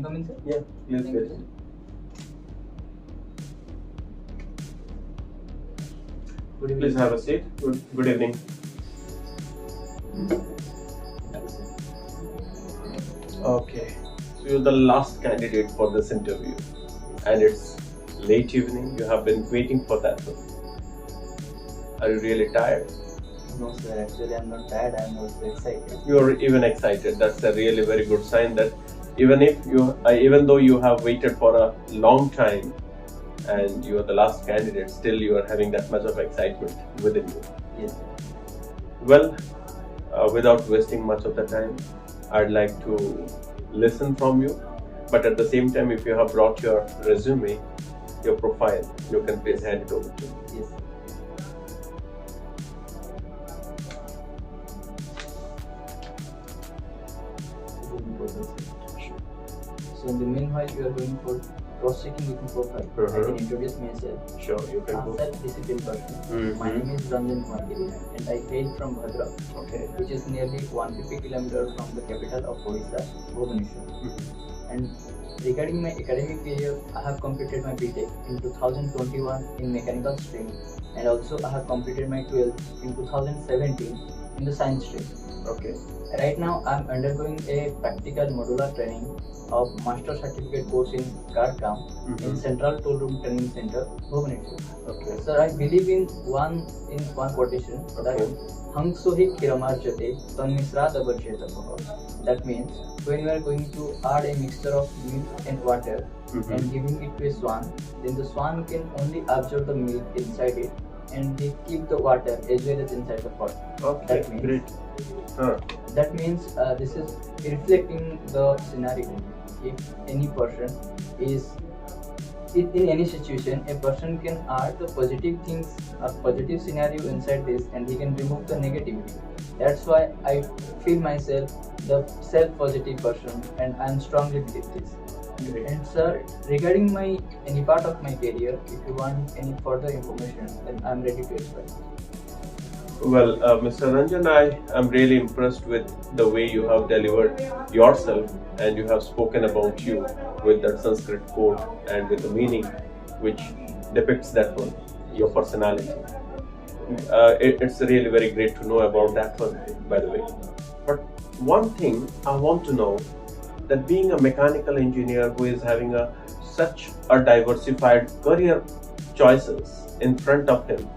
come in, sir? Yeah, please Thank get you, in. Good evening. Please have a seat. Good evening. Okay, so you're the last candidate for this interview, and it's late evening. You have been waiting for that one. Are you really tired? No, sir. Actually, I'm not tired. I'm also excited. You're even excited. That's a really very good sign that even though you have waited for a long time, and you are the last candidate, still you are having that much of excitement within you. Yes, sir. Well, without wasting much of the time, I'd like to listen from you. But at the same time, if you have brought your resume, your profile, you can please hand it over to me. Yes, sir. So in the meanwhile, you are going for cross-checking with my profile. I can introduce myself. Sure, you can I'm go. a self-disciplined person. My name is Ranjan Kumar, and I hail from Bhadra, Okay. which is nearly 150 kilometers from the capital of Odisha, Bhubaneswar. And regarding my academic career, I have completed my BTech in 2021 in mechanical stream, and also I have completed my 12th in 2017 in the science stream. Okay. Right now, I'm undergoing a practical modular training of master certificate course in CAD/CAM in Central Tool Room Training Center, Bhubaneswar. Okay. Sir, I believe in one quotation that Hangsohi Kiramarjate Tanmisrad Abarchetapah. That means when you are going to add a mixture of milk and water and giving it to a swan, then the swan can only absorb the milk inside it and they keep the water as well as inside the pot. Okay, That means, great. That means this is reflecting the scenario. If any person is in any situation, a person can add the positive things, a positive scenario inside this, and he can remove the negativity. That's why I feel myself the self-positive person, and I strongly believe this. Great. And sir, regarding any part of my career, if you want any further information, then I'm ready to explain. Well, Mr. Ranjan, I am really impressed with the way you have delivered yourself and you have spoken about you with that Sanskrit quote and with the meaning which depicts that one, your personality. It's really very great to know about that one, by the way. But one thing I want to know, that being a mechanical engineer who is having such a diversified career choices in front of him,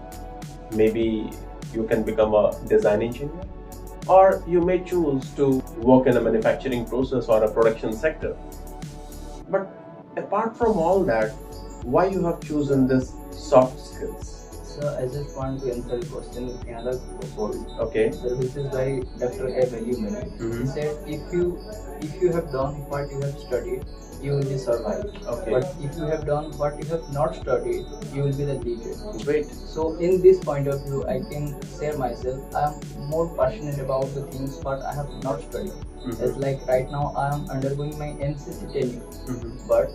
maybe you can become a design engineer, or you may choose to work in a manufacturing process or a production sector. But apart from all that, why you have chosen this soft skills? So I just want to answer the question in another quote. Okay. So this is by Dr. A. Valumani. He said, if you have done what you have studied, you will be survived. Okay. But if you have done what you have not studied, you will be the leader. Great. So in this point of view, I can share myself. I am more passionate about the things what I have not studied. It's like right now I am undergoing my MCC training, but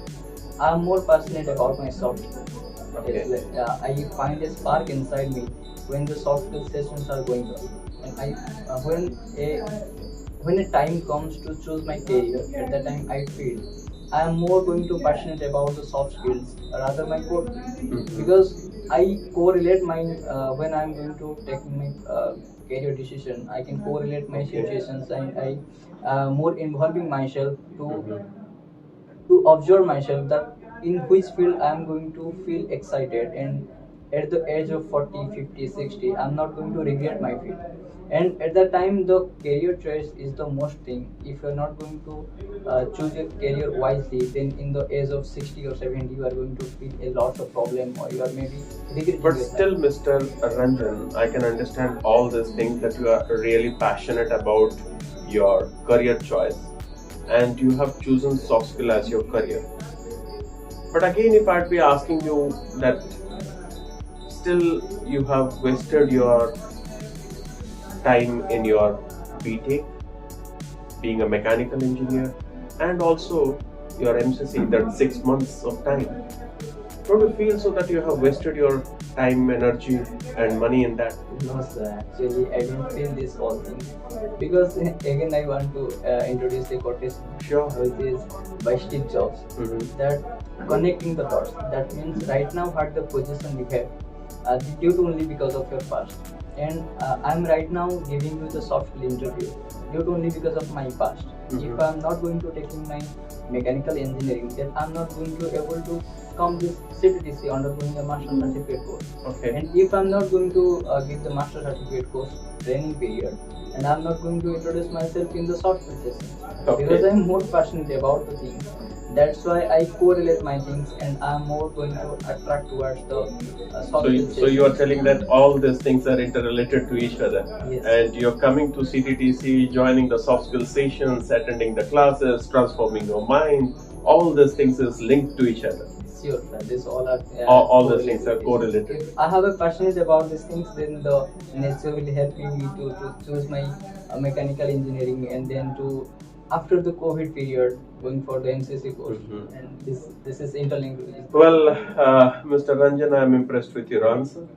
I am more passionate about my soft skills. Okay. Like, I find a spark inside me when the soft skill sessions are going on, and when a time comes to choose my career, at that time I feel I am more going to passionate about the soft skills rather my core, because I correlate my when I am going to take my career decision, I can correlate my situations, and I more involving myself to observe myself that in which field I am going to feel excited, and at the age of 40, 50, 60, I'm not going to regret my field. And at that time, the career choice is the most thing. If you're not going to choose your career wisely, then in the age of 60 or 70, you are going to feel a lot of problem, or you are maybe regretting. But still, Mr. Ranjan, I can understand all these things that you are really passionate about your career choice, and you have chosen soft skill as your career. But again, if I'd be asking you that still you have wasted your time in your BTech, being a mechanical engineer, and also your MCC, that 6 months of time. Don't you feel so that you have wasted your time, energy, and money in that? No, sir. Actually, I didn't feel this all thing because again I want to introduce a quotation, Sure. which is by Steve Jobs, that connecting the dots. That means right now what the position you have, due to only because of your past, and I'm right now giving you the soft skill interview due to only because of my past. If I'm not going to taking my mechanical engineering, then I'm not going to able to come this CTTC undergoing a master certificate course. Okay. And if I'm not going to give the master certificate course training period, and I'm not going to introduce myself in the soft skill session, Okay. because I'm more passionate about the thing. That's why I correlate my things, and I'm more going to attract towards the soft skill So you are telling that all these things are interrelated to each other. Yes. And you're coming to CTTC, joining the soft skill sessions, attending the classes, transforming your mind. All these things is linked to each other. Sure, sir. This all are All these things are correlated. If I have a passionate about these things, then the nature will help me to choose my mechanical engineering, and then to after the COVID period going for the NCC course, and this is interlinked. Well, Mr. Ranjan, I'm impressed with your answer.